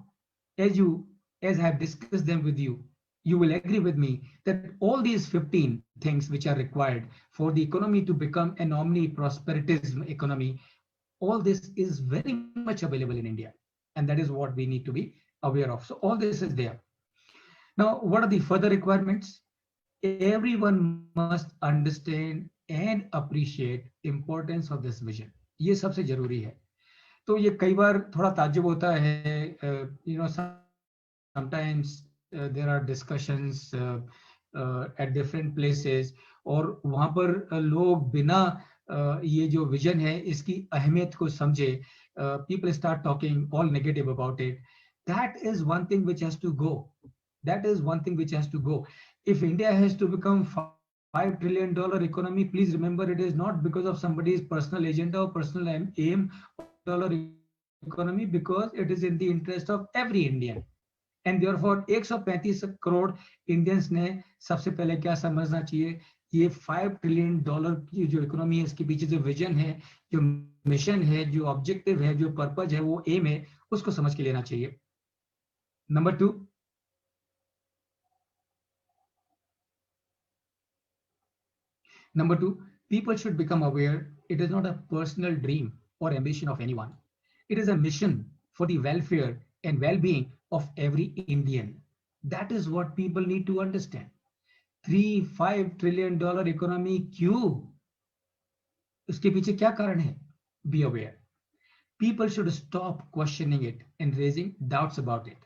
as I have discussed them with you, you will agree with me that all these 15 things which are required for the economy to become an omni-prosperitism economy, all this is very much available in India. And that is what we need to be aware of. So all this is there. Now, what are the further requirements? Everyone must understand and appreciate importance of this vision. ये सबसे जरूरी है. तो ये कई बार थोड़ा ताज्जुब होता है, sometimes there are discussions at different places और वहाँ पर लोग बिना ये जो विजन है इसकी अहमियत को समझे, people start talking all negative about it. That is one thing which has to go. If India has to become $5 trillion economy, please remember it is not because of somebody's personal agenda or personal aim dollar economy, because it is in the interest of every Indian. And therefore 135 crore Indians ने सबसे पहले क्या समझना चाहिए, ये $5 trillion की जो economy है इसके पीछे जो विजन है, जो मिशन है, जो ऑब्जेक्टिव है, जो पर्पज है, वो एम है, उसको समझ के लेना चाहिए. Number two, people should become aware it is not a personal dream or ambition of anyone. It is a mission for the welfare and well-being of every Indian. That is what people need to understand. $5 trillion economy क्यों? उसके पीछे क्या कारण है? Be aware. People should stop questioning it and raising doubts about it.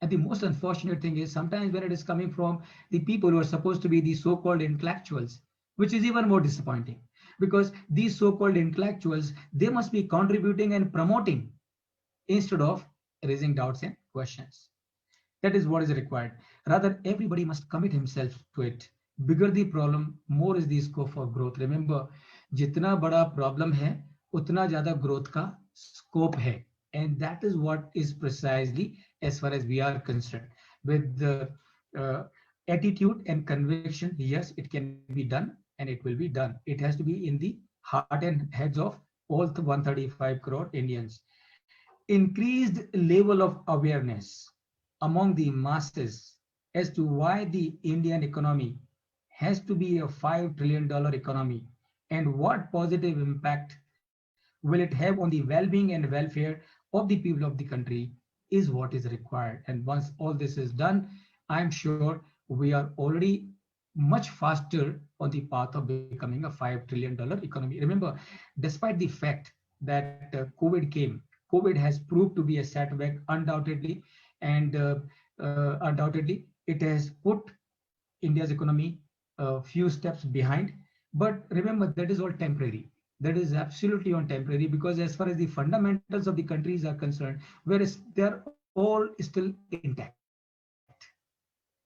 And the most unfortunate thing is sometimes when it is coming from the people who are supposed to be the so-called intellectuals, which is even more disappointing, because these so-called intellectuals, they must be contributing and promoting instead of raising doubts and questions. That is what is required. Rather, everybody must commit himself to it. Bigger the problem, more is the scope for growth. Remember, जितना बड़ा problem है, उतना ज़्यादा growth का scope है. And that is what is precisely as far as we are concerned. With the attitude and conviction, yes, it can be done and it will be done. It has to be in the heart and heads of all the 135 crore Indians. Increased level of awareness among the masses as to why the Indian economy has to be a $5 trillion economy and what positive impact will it have on the well-being and welfare of the people of the country is what is required. And once all this is done, I'm sure we are already much faster on the path of becoming a $5 trillion economy. Remember, despite the fact that COVID came, COVID has proved to be a setback undoubtedly, and undoubtedly it has put India's economy a few steps behind. But remember, that is all temporary. That is absolutely on temporary, because as far as the fundamentals of the countries are concerned, whereas they're all still intact.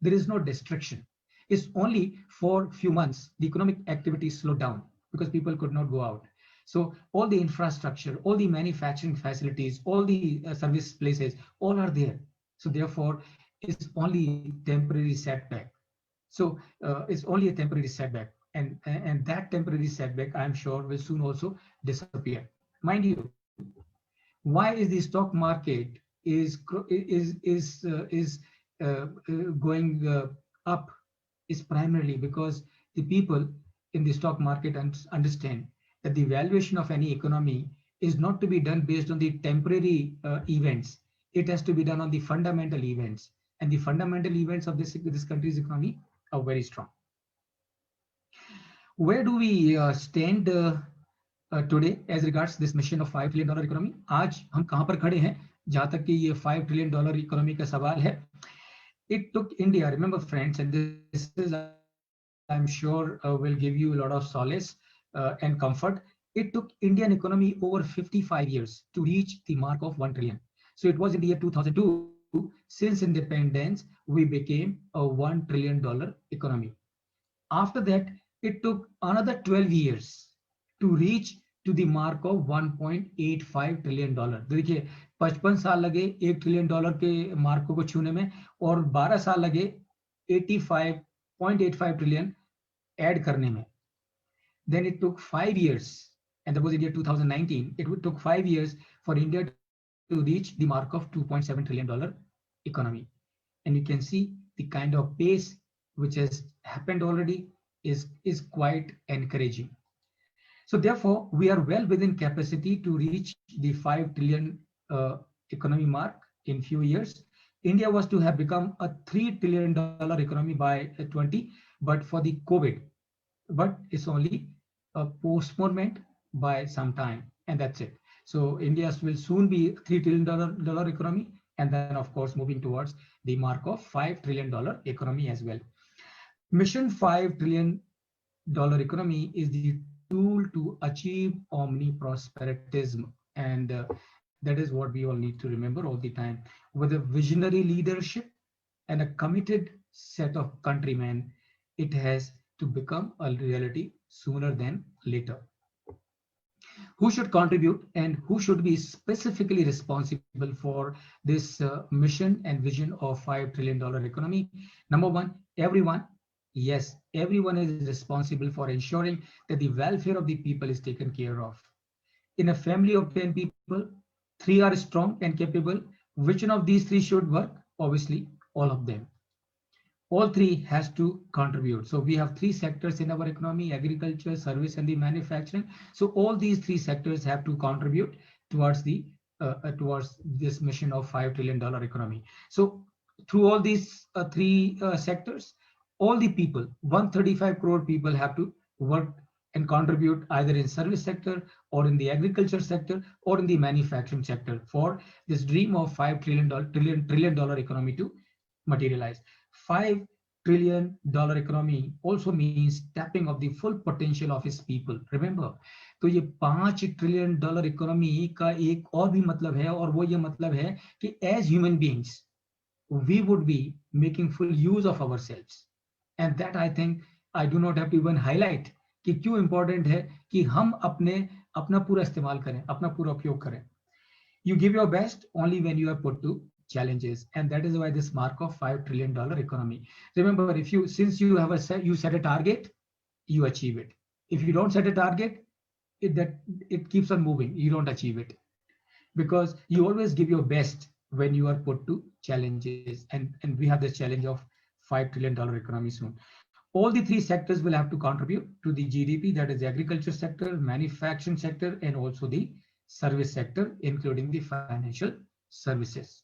There is no destruction. It's only for few months the economic activity slowed down because people could not go out. So all the infrastructure, all the manufacturing facilities, all the service places, all are there. So therefore, it's only temporary setback. So it's only a temporary setback, and that temporary setback, I'm sure, will soon also disappear. Mind you, why is the stock market going up is primarily because the people in the stock market understand that the valuation of any economy is not to be done based on the temporary events. It has to be done on the fundamental events, and the fundamental events of this country's economy are very strong. Where do we stand today as regards this mission of $5 trillion economy? आज हम कहाँ पर खड़े हैं जहाँ तक कि ये $5 trillion economy का सवाल है? It took India, remember friends, and this is, I'm sure, will give you a lot of solace and comfort. It took Indian economy over 55 years to reach the mark of 1 trillion. So it was in the year 2002, since independence, we became a $1 trillion economy. After that, it took another 12 years to reach to the mark of 1.85 trillion dollar. देखिए 55 साल लगे $1 trillion के mark को छूने में, और 12 साल लगे 85.85 trillion ऐड करने में. Then it took 5 years, and that was in year 2019. It took 5 years for India to reach the mark of $2.7 trillion economy. And you can see the kind of pace which has happened already is quite encouraging. So therefore, we are well within capacity to reach the 5 trillion economy mark in few years. India was to have become a $3 trillion economy by 20, but for the COVID, but it's only a postponement by some time, and that's it. So India will soon be $3 trillion economy, and then of course moving towards the mark of $5 trillion economy as well. Mission $5 trillion economy is the tool to achieve omni-prosperitism, and that is what we all need to remember all the time. With a visionary leadership and a committed set of countrymen, it has to become a reality sooner than later. Who should contribute and who should be specifically responsible for this mission and vision of $5 trillion economy? Number one, everyone. Yes, everyone is responsible for ensuring that the welfare of the people is taken care of. In a family of 10 people, 3 are strong and capable. Which one of these 3 should work? Obviously, all of them. All 3 has to contribute. So we have 3 sectors in our economy: agriculture, service, and the manufacturing. So all these 3 sectors have to contribute towards this mission of $5 trillion economy. So through all these 3 sectors, all the people, 135 crore people, have to work and contribute either in service sector or in the agriculture sector or in the manufacturing sector for this dream of $5 trillion economy to materialize. $5 trillion economy also means tapping of the full potential of its people. Remember, तो ये $5 trillion economy का एक और भी मतलब है, और वो ये मतलब है कि as human beings, we would be making full use of ourselves. And that I think I do not have to even highlight कि क्यों important है कि हम अपना पूरा इस्तेमाल करें, अपना पूरा उपयोग करें. You give your best only when you are put to challenges, and that is why this mark of $5 trillion economy. Remember, since you set a target, you achieve it. If you don't set a target, it keeps on moving. You don't achieve it because you always give your best when you are put to challenges, and we have this challenge of $5 trillion economy soon. All the 3 sectors will have to contribute to the GDP, that is the agriculture sector, manufacturing sector, and also the service sector, including the financial services.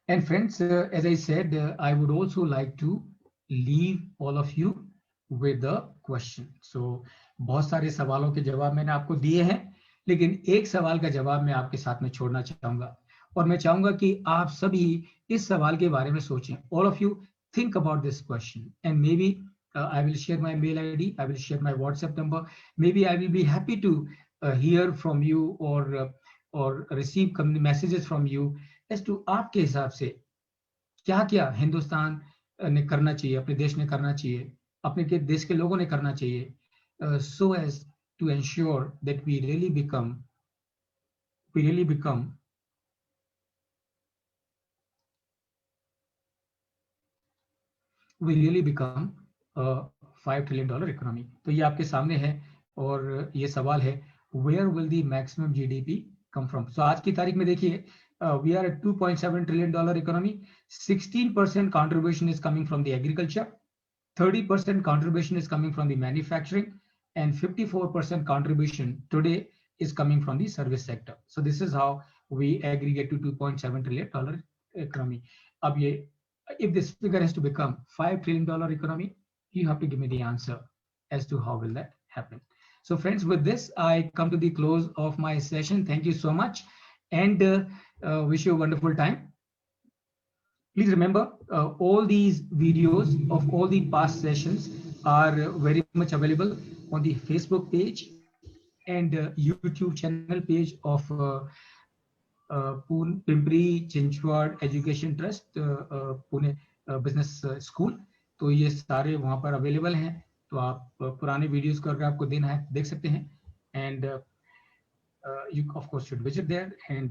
And friends, as I said, I would also like to leave all of you with a question. So बहुत सारे सवालों के जवाब मैंने आपको दिए हैं, लेकिन एक सवाल का जवाब मैं आपके साथ में छोड़ना चाहूंगा, और मैं चाहूंगा कि आप सभी इस सवाल के बारे में सोचें. All of you think about this question, and maybe I will share my mail ID, I will share my WhatsApp number. Maybe I will be happy to hear from you or receive messages from you as to आपके हिसाब से क्या क्या हिंदुस्तान ने करना चाहिए, अपने देश ने करना चाहिए, अपने के देश के लोगों ने करना चाहिए, so as to ensure that we really become a $5 trillion economy. तो ये आपके सामने है, और ये सवाल है, where will the maximum GDP come from? So आज की तारीख में देखिए, we are at $2.7 trillion economy. 16% contribution is coming from the agriculture, 30% contribution is coming from the manufacturing, and 54% contribution today is coming from the service sector. So this is how we aggregate to $2.7 trillion economy. अब ये, if this figure has to become $5 trillion economy, you have to give me the answer as to how will that happen. So friends, with this, I come to the close of my session. Thank you so much, and wish you a wonderful time. Please remember, all these videos of all the past sessions are very much available on the Facebook page and YouTube channel page of Pimpri Chinchwad Education Trust, Pune Business School. तो ये सारे वहाँ पर available हैं, तो आप पुराने videos को अगर आपको देना है देख सकते हैं, and you of course should visit there and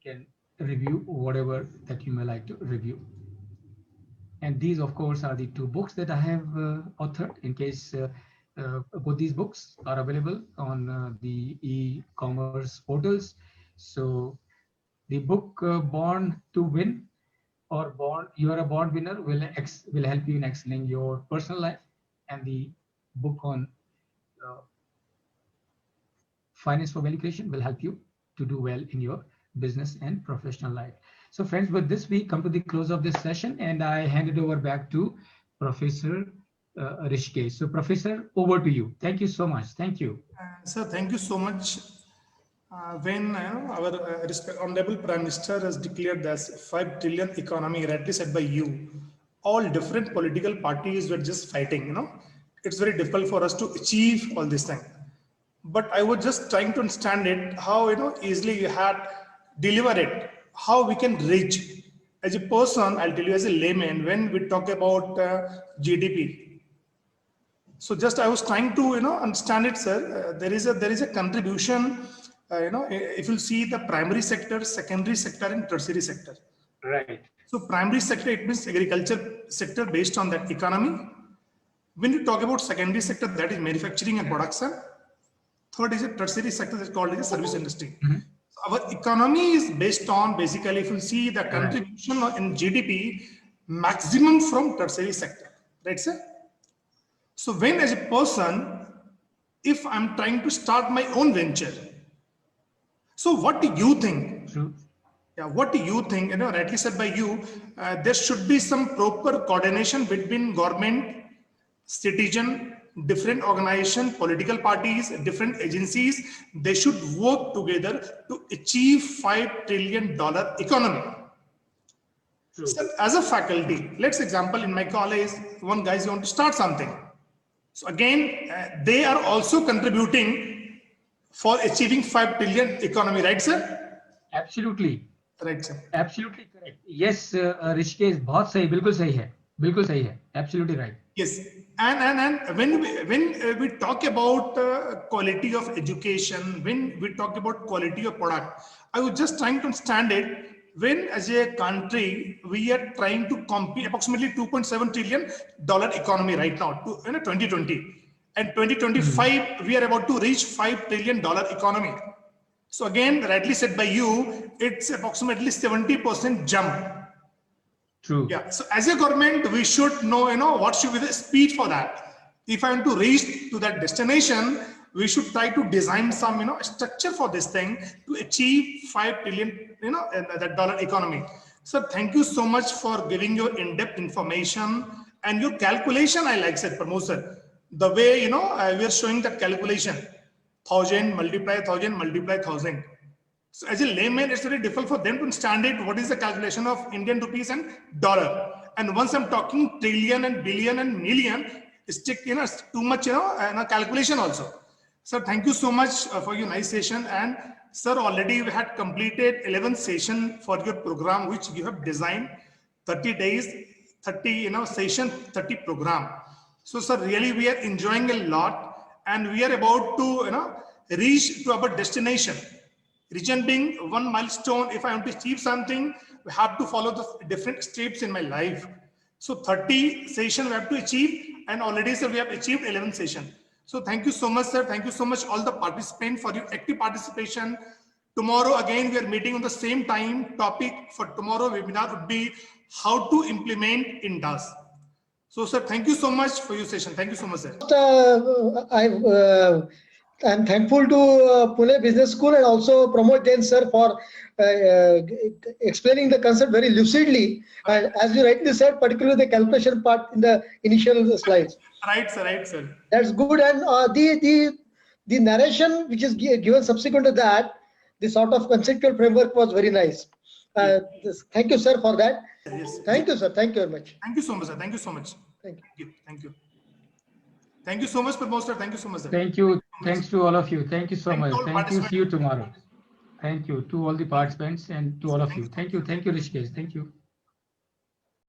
can review whatever that you may like to review. And these of course are the two books that I have authored. In case both these books are available on the e-commerce portals. So the book Born to Win, or You Are a Born Winner, will help you in excelling your personal life, and the book on Finance for Value Creation will help you to do well in your business and professional life. So friends, with this we come to the close of this session, and I hand it over back to Professor Rishikesh. So Professor, over to you. Thank you so much. Thank you. Sir, thank you so much. When our Honorable Prime Minister has declared this 5 trillion economy, rightly said by you, all different political parties were just fighting, it's very difficult for us to achieve all this thing. But I was just trying to understand it, how, easily you had delivered it, how we can reach. As a person, I'll tell you as a layman, when we talk about GDP. So just I was trying to, understand it, sir. There is a contribution, if you see the primary sector, secondary sector, and tertiary sector. Right. So primary sector, it means agriculture sector based on that economy. When you talk about secondary sector, that is manufacturing and production. Third is a tertiary sector that's called as a service industry. Mm-hmm. So our economy is based on, basically, if you see the contribution in GDP, maximum from tertiary sector, right, sir? So when as a person, if I'm trying to start my own venture, so what do you think? True. Yeah, what do you think? Rightly said by you, there should be some proper coordination between government, citizen, different organizations, political parties, different agencies. They should work together to achieve $5 trillion economy. True. So as a faculty, let's example in my college, one guys want to start something. So again, they are also contributing for achieving 5 trillion economy, right, sir? Absolutely. Right, sir. Absolutely correct. Yes, Rishikesh, बहुत सही, बिल्कुल सही है, बिल्कुल सही है. Absolutely right. Yes, and when we talk about quality of education, when we talk about quality of product, I was just trying to understand it. When as a country we are trying to compete approximately $2.7 trillion economy right now to 2020, and 2025 we are about to reach $5 trillion economy. So again, rightly said by you, it's approximately 70% jump. True. Yeah. So as a government, we should know, what should be the speed for that. If I want to reach to that destination, we should try to design some, structure for this thing to achieve $5 trillion, that dollar economy. Sir, thank you so much for giving your in-depth information and your calculation. I like, sir, Pramod sir. The way, we are showing that calculation, 1000 multiply 1000 multiply 1000. So as a layman, it's very difficult for them to understand it. What is the calculation of Indian rupees and dollar? And once I'm talking trillion and billion and million, it's too much, calculation also. Sir, thank you so much for your nice session. And sir, already we had completed 11th session for your program, which you have designed 30 days, 30, session, 30 program. So sir, really we are enjoying a lot and we are about to, reach to our destination. Region being one milestone. If I want to achieve something, we have to follow the different steps in my life. So 30 session we have to achieve, and already sir, we have achieved 11 session. So thank you so much, sir. Thank you so much all the participants for your active participation. Tomorrow again, we are meeting on the same time. Topic for tomorrow webinar would be how to implement in DAS. So sir, thank you so much for your session. Thank you so much, sir. I'm thankful to Pune Business School and also Pramod Jain sir for explaining the concept very lucidly. And as you rightly said, particularly the calculation part in the initial slides. Right, sir. Right, sir. That's good. And the narration which is given subsequent to that, the sort of conceptual framework was very nice. Thank you, sir, for that. Yes. Thank you, sir. Thank you very much. Thank you so much, sir. Thank you so much. Thank you. Thank you. Thank you so much, Pramod sir. Thank you so much, sir. Thank you. Thanks to all of you. Thank you so Thank much. you all Thank you. See you participants. tomorrow. Thank you to all the participants and to all of you. Thank you. Thank you, Rishikesh. Thank you.